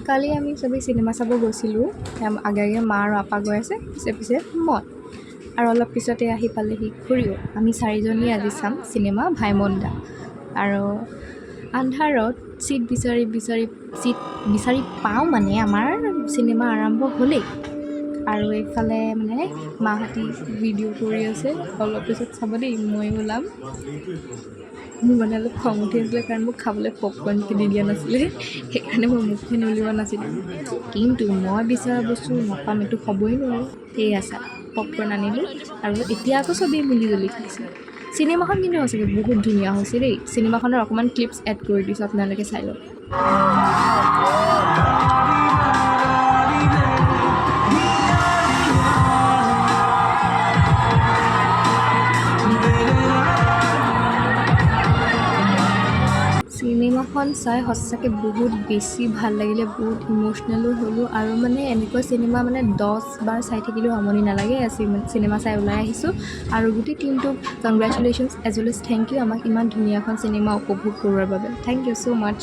কালি আমি চবেই চিনেমা চাব গৈছিলোঁ আগে আগে মা আৰু আপা গৈ আছে পিছে পিছে মই আৰু অলপ পিছতে আহি পালেহি খুৰীও আমি চাৰিজনী আজি চাম চিনেমা ভাইমন দা আৰু আন্ধাৰত চিট বিচাৰি পাওঁ মানে আমাৰ চিনেমা আৰম্ভ হ'লেই আৰু এইফালে মানে মাহঁতি ভিডিঅ' কৰি আছে অলপ পিছত চাব দেই ময়ো ওলাম মোৰ মানে অলপ খং উঠি আছিলে কাৰণ মোক খাবলৈ পপকৰ্ন কিনি দিয়া নাছিলে সেইকাৰণে মই মুখখন উলিওৱা নাছিলোঁ কিন্তু মই বিচৰা বস্তু নাপাম এইটো হ'বই নোৱাৰোঁ সেয়া চা পপকৰ্ন আনিলোঁ আৰু এতিয়া আকৌ চবেই মিলি জুলি খাইছে চিনেমাখন কিন্তু সঁচাকৈ বহুত ধুনীয়া হৈছে দেই চিনেমাখনৰ অকণমান ক্লিপছ এড কৰি দিছোঁ আপোনালোকে চাই লওক চিনেমাখন চাই সঁচাকৈ বহুত বেছি ভাল লাগিলে বহুত ইম'চনেলো হ'লোঁ আৰু মানে এনেকুৱা চিনেমা মানে 10 বাৰ চাই থাকিলেও আমনি নালাগে চিনেমা চাই ওলাই আহিছোঁ আৰু গোটেই টিমটোক congratulations as well as thank you আমাক ইমান ধুনীয়া এখন চিনেমা উপভোগ কৰোৱাৰ বাবে থেংক ইউ ছ' মাছ